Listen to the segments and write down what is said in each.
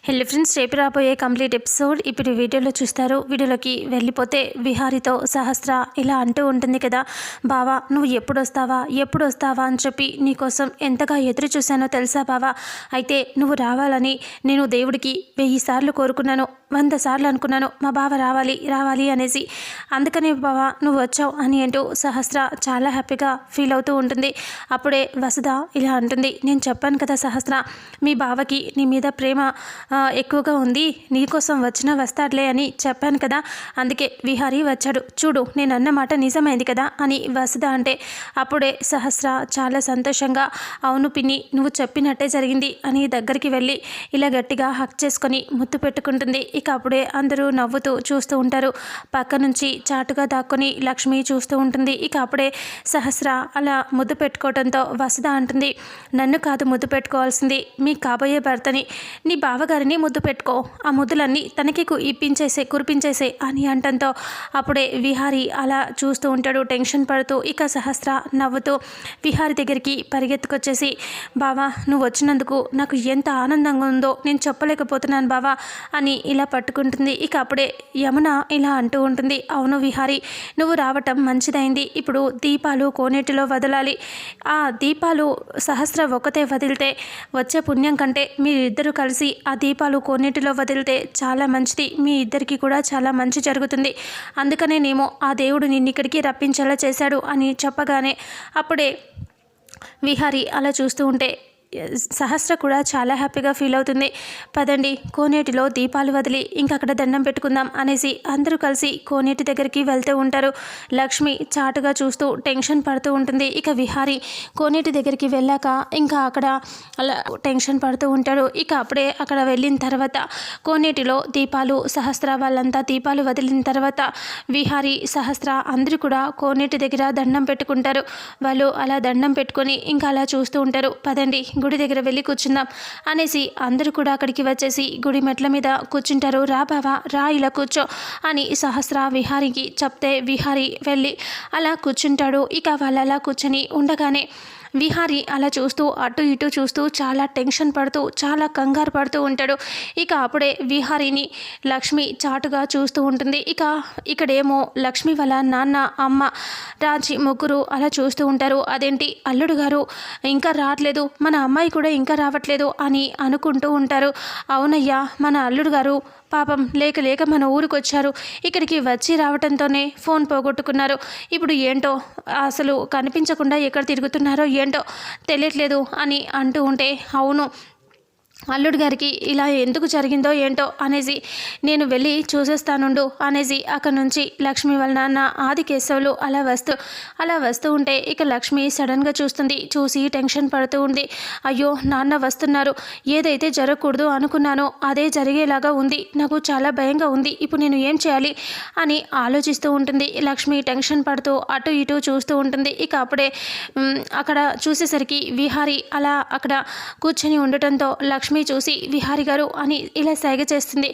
Hello friends, రేపు రాబోయే complete episode ఇప్పుడు వీడియోలో చూస్తారు. వీడియోలోకి వెళ్ళిపోతే విహారితో సహస్ర ఇలా అంటూ ఉంటుంది కదా, బావా నువ్వు ఎప్పుడు వస్తావా అని చెప్పి నీకోసం ఎంతగా ఎదురు చూశానో తెలుసా బావా. అయితే నువ్వు రావాలని నేను దేవుడికి 1000 సార్లు కోరుకున్నాను, 100 సార్లు అనుకున్నాను మా బావ రావాలి అనేసి. అందుకనే బావా నువ్వు వచ్చావు అని అంటూ సహస్ర చాలా హ్యాపీగా ఫీల్ అవుతూ ఉంటుంది. అప్పుడే వసుధ ఇలా అంటుంది, నేను చెప్పాను కదా సహస్ర, మీ బావకి నీ మీద ప్రేమ ఎక్కువగా ఉంది, నీకోసం వస్తాడులే అని చెప్పాను కదా, అందుకే విహారీ వచ్చాడు చూడు, నేను అన్న మాట నిజమైంది కదా అని వసుధ అంటే అప్పుడే సహస్ర చాలా సంతోషంగా అవును పిన్ని నువ్వు చెప్పినట్టే జరిగింది అని దగ్గరికి వెళ్ళి ఇలా గట్టిగా హక్ చేసుకొని ముద్దు పెట్టుకుంటుంది. ఇక అప్పుడే అందరూ నవ్వుతూ చూస్తూ ఉంటారు. పక్క నుంచి చాటుగా దాక్కొని లక్ష్మి చూస్తూ ఉంటుంది. ఇక అప్పుడే సహస్ర అలా ముద్దు పెట్టుకోవడంతో వసుధ అంటుంది, నన్ను కాదు ముద్దు పెట్టుకోవాల్సింది మీ కాబోయే భర్తని, నీ బావగారిని ముద్దు పెట్టుకో, ఆ ముద్దులన్నీ తనకి కురిపించేసే అని అంటంతో అప్పుడే విహారీ అలా చూస్తూ ఉంటాడు టెన్షన్ పడుతూ. ఇక సహస్ర నవ్వుతూ విహారీ దగ్గరికి పరిగెత్తుకొచ్చేసి, బావా నువ్వు వచ్చినందుకు నాకు ఎంత ఆనందంగా ఉందో నేను చెప్పలేకపోతున్నాను బావా అని ఇలా పట్టుకుంటుంది. ఇక అప్పుడే యమున ఇలా అంటూ ఉంటుంది, అవును విహారీ నువ్వు రావటం మంచిదైంది, ఇప్పుడు దీపాలు కోనేటిలో వదలాలి, ఆ దీపాలు సహస్ర ఒకతే వదిలితే వచ్చే పుణ్యం కంటే మీరిద్దరూ కలిసి ఆ దీపాలు కోనేటిలో వదిలితే చాలా మంచిది, మీ ఇద్దరికి కూడా చాలా మంచి జరుగుతుంది, అందుకనేనేమో ఆ దేవుడు నిన్నిక్కడికి రప్పించేలా చేశాడు అని చెప్పగానే అప్పుడే విహారీ అలా చూస్తూ ఉంటే సహస్ర కూడా చాలా హ్యాపీగా ఫీల్ అవుతుంది. పదండి కోనేటిలో దీపాలు వదిలి ఇంకక్కడ దండం పెట్టుకుందాం అనేసి అందరూ కలిసి కోనేటి దగ్గరికి వెళ్తూ ఉంటారు. లక్ష్మి చాటుగా చూస్తూ టెన్షన్ పడుతూ ఉంటుంది. ఇక విహారీ కోనేటి దగ్గరికి వెళ్ళాక ఇంకా అక్కడ అలా టెన్షన్ పడుతూ ఉంటాడు. ఇక అప్పుడే అక్కడ వెళ్ళిన తర్వాత కోనేటిలో దీపాలు సహస్ర వాళ్ళంతా దీపాలు వదిలిన తర్వాత విహారీ సహస్ర అందరూ కూడా కోనేటి దగ్గర దండం పెట్టుకుంటారు. వాళ్ళు అలా దండం పెట్టుకొని ఇంకా అలా చూస్తూ ఉంటారు. పదండి గుడి దగ్గర వెళ్ళి కూర్చుందాం అనేసి అందరూ కూడా అక్కడికి వచ్చేసి గుడి మెట్ల మీద కూర్చుంటారు. రా బావా రా ఇలా కూర్చో అని సహస్ర విహారీకి చెప్తే విహారీ వెళ్ళి అలా కూర్చుంటాడు. ఇక వాళ్ళు అలా కూర్చొని ఉండగానే విహారీ అలా చూస్తూ అటు ఇటు చూస్తూ చాలా టెన్షన్ పడుతూ చాలా కంగారు పడుతూ ఉంటాడు. ఇక అప్పుడే విహారీని లక్ష్మి చాటుగా చూస్తూ ఉంటుంది. ఇక్కడేమో లక్ష్మి వాళ్ళ నాన్న అమ్మ రాజీ ముగ్గురు అలా చూస్తూ ఉంటారు. అదేంటి అల్లుడు గారు ఇంకా రావట్లేదు, మన అమ్మాయి కూడా ఇంకా రావట్లేదు అని అనుకుంటూ ఉంటారు. అవునయ్యా మన అల్లుడు గారు పాపం లేక మన ఊరికి వచ్చారు, ఇక్కడికి వచ్చి రావడంతోనే ఫోన్ పోగొట్టుకున్నారు, ఇప్పుడు ఏంటో అసలు కనిపించకుండా ఎక్కడ తిరుగుతున్నారో ఏంటో తెలియట్లేదు అని అంటూ ఉంటే అవును అల్లుడు గారికి ఇలా ఎందుకు జరిగిందో ఏంటో అనేసి నేను వెళ్ళి చూసేస్తానుండు అనేసి అక్కడ నుంచి లక్ష్మి వాళ్ళ నాన్న ఆదికేశవులు అలా వస్తూ ఉంటే ఇక లక్ష్మి సడన్గా చూసి టెన్షన్ పడుతూ ఉంది. అయ్యో నాన్న వస్తున్నారు, ఏదైతే జరగకూడదు అనుకున్నానో అదే జరిగేలాగా ఉంది, నాకు చాలా భయంగా ఉంది, ఇప్పుడు నేను ఏం చేయాలి అని ఆలోచిస్తూ ఉంటుంది. లక్ష్మి టెన్షన్ పడుతూ అటు ఇటు చూస్తూ ఉంటుంది. ఇక అప్పుడే అక్కడ చూసేసరికి విహారీ అలా అక్కడ కూర్చొని ఉండటంతో లక్ష్మి చూసి విహారీ గారు అని ఇలా సైగ చేస్తుంది.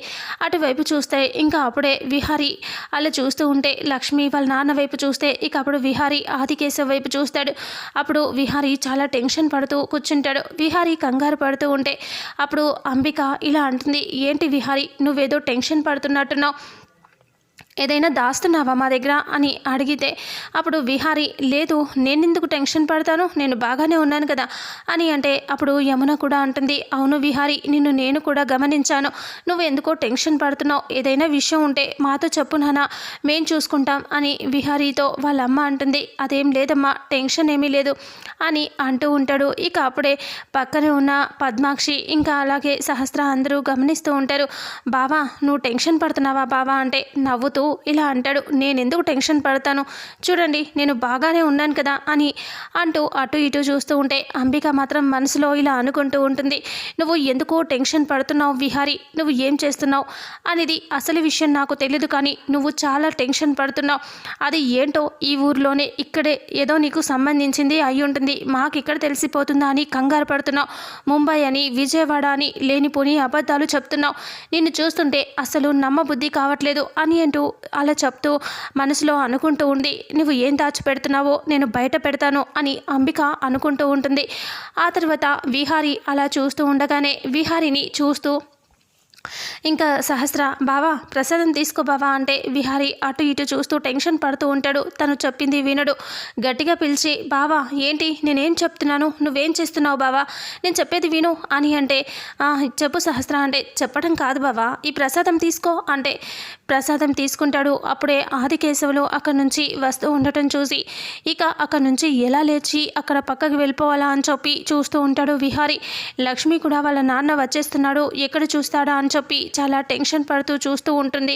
అటువైపు చూస్తే ఇంకా అప్పుడే విహారీ అలా చూస్తూ ఉంటే లక్ష్మి వాళ్ళ నాన్న వైపు చూస్తే ఇక అప్పుడు విహారీ ఆదికేశవ్ వైపు చూస్తాడు. అప్పుడు విహారీ చాలా టెన్షన్ పడుతూ కూర్చుంటాడు. విహారీ కంగారు పడుతూ ఉంటే అప్పుడు అంబిక ఇలా అంటుంది, ఏంటి విహారీ నువ్వేదో టెన్షన్ పడుతున్నట్టున్నావు, ఏదైనా దాస్తున్నావా మా దగ్గర అని అడిగితే అప్పుడు విహారీ లేదు నేనెందుకు టెన్షన్ పడతాను, నేను బాగానే ఉన్నాను కదా అని అంటే అప్పుడు యమున కూడా అంటుంది, అవును విహారీ నిన్ను నేను కూడా గమనించాను, నువ్వు ఎందుకో టెన్షన్ పడుతున్నావు, ఏదైనా విషయం ఉంటే మాతో చెప్పు నాన్న మేం చూసుకుంటాం అని విహారీతో వాళ్ళ అమ్మ అంటుంది. అదేం లేదమ్మా టెన్షన్ ఏమీ లేదు అని అంటూ ఉంటాడు. ఇక అప్పుడే పక్కనే ఉన్న పద్మాక్షి ఇంకా అలాగే సహస్ర అందరూ గమనిస్తూ ఉంటారు. బావా నువ్వు టెన్షన్ పడుతున్నావా బావా అంటే నవ్వుతూ ఇలా అంటాడు, నేను ఎందుకు టెన్షన్ పడతాను, చూడండి నేను బాగానే ఉన్నాను కదా అని అంటూ అటు ఇటు చూస్తూ ఉంటే అంబిక మాత్రం మనసులో ఇలా అనుకుంటూ ఉంటుంది, నువ్వు ఎందుకో టెన్షన్ పడుతున్నావు విహారీ, నువ్వు ఏం చేస్తున్నావు అనేది అసలు విషయం నాకు తెలియదు, కానీ నువ్వు చాలా టెన్షన్ పడుతున్నావు, అది ఏంటో ఈ ఊర్లోనే ఇక్కడే ఏదో నీకు సంబంధించింది అయి ఉంటుంది, మాకు ఇక్కడ తెలిసిపోతుందా అని కంగారు పడుతున్నావు, ముంబై అని విజయవాడ అని లేనిపోని అబద్ధాలు చెప్తున్నావు, నిన్ను చూస్తుంటే అసలు నమ్మబుద్ధి కావట్లేదు అని అంటూ అలా చెప్తూ మనసులో అనుకుంటూ ఉంది. నువ్వు ఏం దాచిపెడుతున్నావో నేను బయట పెడతాను అని అంబిక అనుకుంటూ ఉంటుంది. ఆ తర్వాత విహారీ అలా చూస్తూ ఉండగానే విహారీని చూస్తూ ఇంకా సహస్ర బావా ప్రసాదం తీసుకో బావా అంటే విహారి అటు ఇటు చూస్తూ టెన్షన్ పడుతూ ఉంటాడు. తను చెప్పింది వినడు. గట్టిగా పిలిచి బావా ఏంటి నేనేం చెప్తున్నాను నువ్వేం చేస్తున్నావు బావా నేను చెప్పేది విను అని అంటే చెప్పు సహస్ర అంటే చెప్పడం కాదు బావా ఈ ప్రసాదం తీసుకో అంటే ప్రసాదం తీసుకుంటాడు. అప్పుడే ఆదికేశవులు అక్కడి నుంచి వస్తూ ఉండటం చూసి ఇక అక్కడి నుంచి ఎలా లేచి అక్కడ పక్కకి వెళ్ళిపోవాలా అని చెప్పి చూస్తూ ఉంటాడు విహారి. లక్ష్మి కూడా వాళ్ళ నాన్న వచ్చేస్తున్నాడు ఎక్కడ చూస్తాడా అని చెప్పి చాలా టెన్షన్ పడుతూ చూస్తూ ఉంటుంది.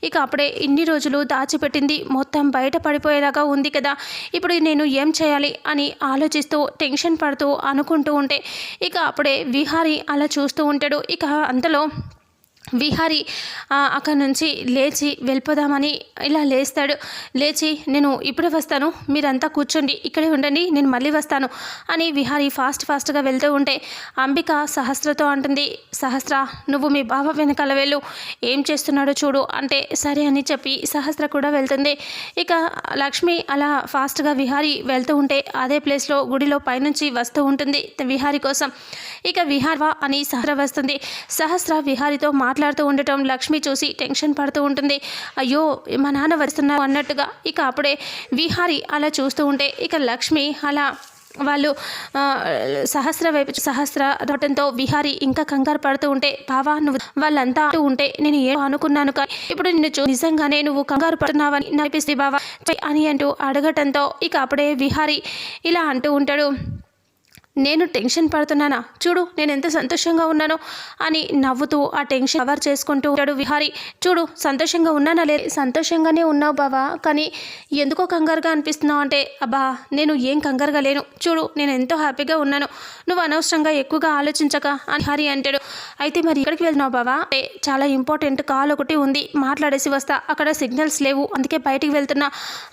ఇక అప్పుడే ఇన్ని రోజులు దాచిపెట్టింది మొత్తం బయట పడిపోయేలాగా ఉంది కదా, ఇప్పుడు నేను ఏం చేయాలి అని ఆలోచిస్తూ టెన్షన్ పడుతూ అనుకుంటూ ఉంటే ఇక అప్పుడే విహారి అలా చూస్తూ ఉంటాడు. ఇక అంతలో విహారి అక్కడి నుంచి లేచి వెళ్ళిపోదామని ఇలా లేస్తాడు. లేచి నేను ఇప్పుడే వస్తాను మీరంతా కూర్చోండి ఇక్కడే ఉండండి నేను మళ్ళీ వస్తాను అని విహారి ఫాస్ట్గా వెళ్తూ ఉంటే అంబిక సహస్రతో అంటుంది సహస్ర నువ్వు మీ బావ వెనకాల వెళ్ళు ఏం చేస్తున్నాడో చూడు అంటే సరే అని చెప్పి సహస్ర కూడా వెళ్తుంది. ఇక లక్ష్మి అలా ఫాస్ట్గా విహారి వెళ్తూ ఉంటే అదే ప్లేస్లో గుడిలో పైనుంచి వస్తూ ఉంటుంది విహారి కోసం. ఇక విహార్వా అని సహస్ర వస్తుంది. సహస్ర విహారితో మాట్లాడుతూ ఉండటం లక్ష్మి చూసి టెన్షన్ పడుతూ ఉంటుంది. అయ్యో మా నాన్న వస్తున్నారు అన్నట్టుగా. ఇక అప్పుడే విహారి అలా చూస్తూ ఉంటే ఇక లక్ష్మి అలా వాళ్ళు సహస్ర రావడంతో విహారి ఇంకా కంగారు పడుతూ ఉంటే బావా నువ్వు వాళ్ళంతా అంటూ ఉంటే నేను ఏమో అనుకున్నాను కానీ ఇప్పుడు నిన్ను నిజంగానే నువ్వు కంగారు పడుతున్నావని అనిపిస్తుంది బావా అని అంటూ అడగటంతో ఇక అప్పుడే విహారి ఇలా అంటూ ఉంటాడు నేను టెన్షన్ పడుతున్నానా చూడు నేను ఎంత సంతోషంగా ఉన్నానో అని నవ్వుతూ ఆ టెన్షన్ కవర్ చేసుకుంటూ ఉంటాడు విహారి. చూడు సంతోషంగా ఉన్నానా లేదు సంతోషంగానే ఉన్నావు బావా కానీ ఎందుకో కంగారుగా అనిపిస్తున్నావు అంటే అబ్బా నేను ఏం కంగారుగా లేను చూడు నేను ఎంతో హ్యాపీగా ఉన్నాను నువ్వు అనవసరంగా ఎక్కువగా ఆలోచించక అని హరి అంటాడు. అయితే మరి ఇక్కడికి వెళ్తున్నావు బావా అంటే చాలా ఇంపార్టెంట్ కాల్ ఒకటి ఉంది మాట్లాడేసి వస్తా అక్కడ సిగ్నల్స్ లేవు అందుకే బయటికి వెళ్తున్నా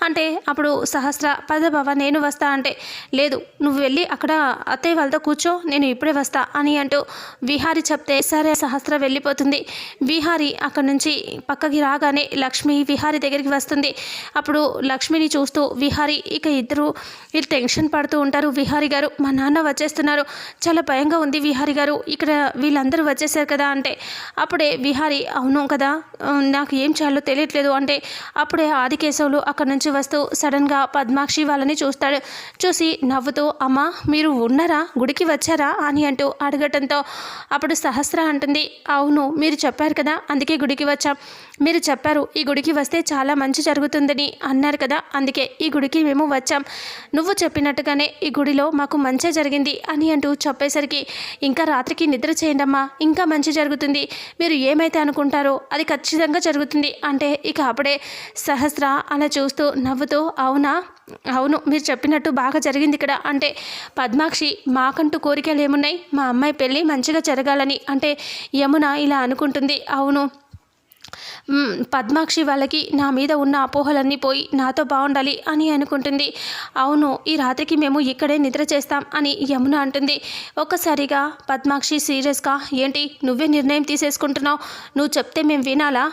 అంటే అప్పుడు సహస్ర పద బావా నేను వస్తా అంటే లేదు నువ్వు వెళ్ళి అక్కడ అత్తయ్య వాళ్ళతో కూర్చో నేను ఇప్పుడే వస్తా అని అంటూ విహారి చెప్తే సరే సహస్ర వెళ్ళిపోతుంది. విహారి అక్కడి నుంచి పక్కకి రాగానే లక్ష్మి విహారి దగ్గరికి వస్తుంది. అప్పుడు లక్ష్మిని చూస్తూ విహారి ఇక ఇద్దరు టెన్షన్ పడుతూ ఉంటారు. విహారి గారు మా నాన్న వచ్చేస్తున్నారు చాలా భయంగా ఉంది విహారి గారు ఇక్కడ వీళ్ళందరూ వచ్చేసారు కదా అంటే అప్పుడే విహారి అవును కదా నాకు ఏం చేయాలో తెలియట్లేదు అంటే అప్పుడే ఆదికేశవులు అక్కడి నుంచి వస్తూ సడన్గా పద్మాక్షి వాళ్ళని చూస్తాడు. చూసి నవ్వుతూ అమ్మా మీరు ఉన్నారా గుడికి వచ్చారా అని అంటూ అడగటంతో అప్పుడు సహస్ర అంటుంది అవును మీరు చెప్పారు కదా అందుకే గుడికి వచ్చాం మీరు చెప్పారు ఈ గుడికి వస్తే చాలా మంచి జరుగుతుందని అన్నారు కదా అందుకే ఈ గుడికి మేము వచ్చాం నువ్వు చెప్పినట్టుగానే ఈ గుడిలో మాకు మంచి జరిగింది అని అంటూ చెప్పేసరికి ఇంకా రాత్రికి నిద్ర చేయండమ్మా ఇంకా మంచి జరుగుతుంది మీరు ఏమైతే అనుకుంటారో అది ఖచ్చితంగా జరుగుతుంది అంటే ఇక అప్పుడే సహస్ర అలా చూస్తూ నవ్వుతూ అవును మీరు చెప్పినట్టు బాగా జరిగింది ఇక్కడ అంటే పద్మాక్షి మాకంటూ కోరికలు ఏమున్నాయి మా అమ్మాయి పెళ్ళి మంచిగా జరగాలని అంటే యమున ఇలా అనుకుంటుంది. అవును పద్మాక్షి వాళ్ళకి నా మీద ఉన్న అపోహలన్నీ పోయి నాతో బాగుండాలి అని అనుకుంటుంది. అవును ఈ రాత్రికి మేము ఇక్కడే నిద్ర చేస్తాం అని యమున అంటుంది. ఒక్కసారిగా పద్మాక్షి సీరియస్గా ఏంటి నువ్వే నిర్ణయం తీసేసుకుంటున్నావు నువ్వు చెప్తే మేము వినాలా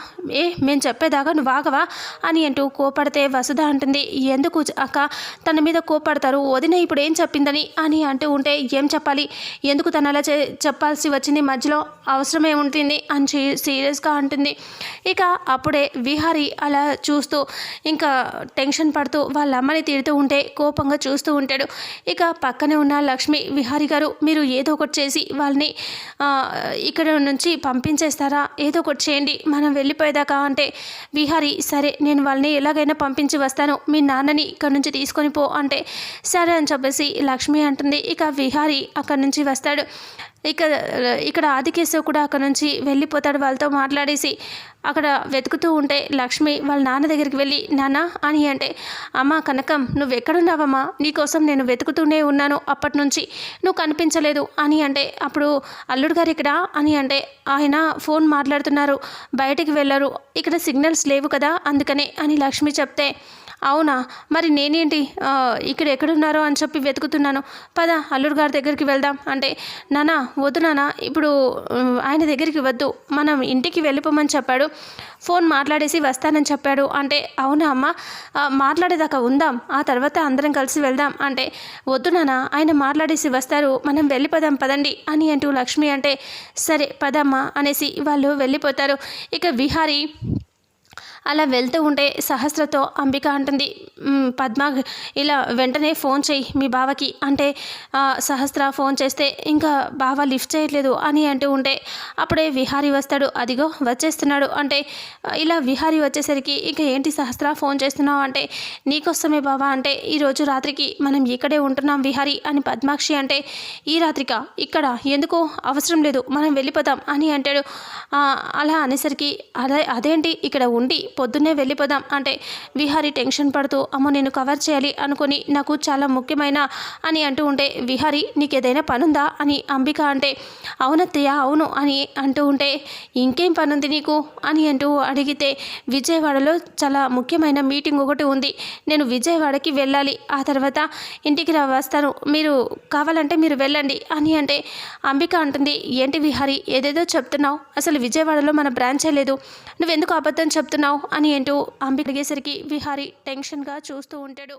మేము చెప్పేదాకా నువ్వు ఆగవా అని అంటూ కోపడితే వసుధ అంటుంది ఎందుకు అక్క తన మీద కోపడతారు వదిన ఇప్పుడు ఏం చెప్పిందని అని అంటూ ఉంటే ఏం చెప్పాలి ఎందుకు తను అలా చెప్పాల్సి వచ్చింది మధ్యలో అవసరమే ఉంటుంది అని సీరియస్గా అంటుంది. ఇక అప్పుడే విహారి అలా చూస్తూ ఇంకా టెన్షన్ పడుతూ వాళ్ళ అమ్మని తిడుతూ ఉంటే కోపంగా చూస్తూ ఉంటాడు. ఇక పక్కనే ఉన్న లక్ష్మి విహారి గారు మీరు ఏదో ఒకటి చేసి వాళ్ళని ఇక్కడ నుంచి పంపించేస్తారా ఏదో ఒకటి చేయండి మనం వెళ్ళిపోయేదాకా అంటే విహారి సరే నేను వాళ్ళని ఎలాగైనా పంపించి వస్తాను మీ నాన్నని ఇక్కడ నుంచి తీసుకొని పో అంటే సరే అని చెప్పేసి లక్ష్మి అంటుంది. ఇక విహారి అక్కడి నుంచి వస్తాడు. ఇక్కడ ఆదికేశవ్ కూడా అక్కడ నుంచి వెళ్ళిపోతాడు వాళ్ళతో మాట్లాడేసి అక్కడ వెతుకుతూ ఉంటే లక్ష్మి వాళ్ళ నాన్న దగ్గరికి వెళ్ళి నాన్న అని అంటే అమ్మ కనకం నువ్వు ఎక్కడున్నావమ్మా నీకోసం నేను వెతుకుతూనే ఉన్నాను అప్పటి నుంచి నువ్వు కనిపించలేదు అని అంటే అప్పుడు అల్లుడు గారు ఇక్కడ అని అంటే ఆయన ఫోన్ మాట్లాడుతున్నారు బయటికి వెళ్ళరు ఇక్కడ సిగ్నల్స్ లేవు కదా అందుకనే అని లక్ష్మి చెప్తే అవునా, మరి నేనేంటి ఇక్కడ ఎక్కడున్నారో అని చెప్పి వెతుకుతున్నాను. పద అల్లుడు గారి దగ్గరికి వెళ్దాం అంటే, నాన్న వద్దు నాన్న, ఇప్పుడు ఆయన దగ్గరికి వద్దు, మనం ఇంటికి వెళ్ళిపోమని చెప్పాడు, ఫోన్ మాట్లాడేసి వస్తానని చెప్పాడు అంటే, అవునా అమ్మ, మాట్లాడేదాకా ఉందాం, ఆ తర్వాత అందరం కలిసి వెళ్దాం అంటే, వద్దు నాన్న, ఆయన మాట్లాడేసి వస్తారు, మనం వెళ్ళిపోదాం పదండి అని అంటూ లక్ష్మి అంటే, సరే పదమ్మా అనేసి వాళ్ళు వెళ్ళిపోతారు. ఇక విహారీ అలా వెళ్తూ ఉంటే సహస్రతో అంబిక అంటుంది, పద్మ ఇలా వెంటనే ఫోన్ చేయి మీ బావకి అంటే, సహస్ర ఫోన్ చేస్తే ఇంకా బావ లిఫ్ట్ చేయట్లేదు అని అంటూ ఉంటే అప్పుడే విహారీ వస్తాడు. అదిగో వచ్చేస్తున్నాడు అంటే, ఇలా విహారీ వచ్చేసరికి ఇక ఏంటి సహస్ర ఫోన్ చేస్తున్నావు అంటే, నీకోసమే బావా అంటే, ఈరోజు రాత్రికి మనం ఇక్కడే ఉంటున్నాం విహారీ అని పద్మాక్షి అంటే, ఈ రాత్రిక ఇక్కడ ఎందుకు, అవసరం లేదు మనం వెళ్ళిపోదాం అని అంటాడు. అలా అనేసరికి అదేంటి ఇక్కడ ఉండి పొద్దున్నే వెళ్ళిపోదాం అంటే, విహారీ టెన్షన్ పడుతూ అమ్మో నేను కవర్ చేయాలి అనుకుని నాకు చాలా ముఖ్యమైన అని అంటూ ఉంటే, విహారీ నీకు ఏదైనా పనుందా అని అంబిక అంటే, అవునత్తయ్య అవును అని అంటూ ఉంటే, ఇంకేం పనుంది నీకు అని అంటూ అడిగితే, విజయవాడలో చాలా ముఖ్యమైన మీటింగ్ ఒకటి ఉంది, నేను విజయవాడకి వెళ్ళాలి, ఆ తర్వాత ఇంటికి వస్తాను, మీరు కావాలంటే మీరు వెళ్ళండి అని అంటే, అంబిక అంటుంది, ఏంటి విహారీ ఏదేదో చెప్తున్నావు, అసలు విజయవాడలో మన బ్రాంచే లేదు, నువ్వెందుకు అబద్ధం చెప్తున్నావు అని అంటూ అంబిక అడిగేసరికి విహారీ టెన్షన్గా చూస్తూ ఉంటాడు.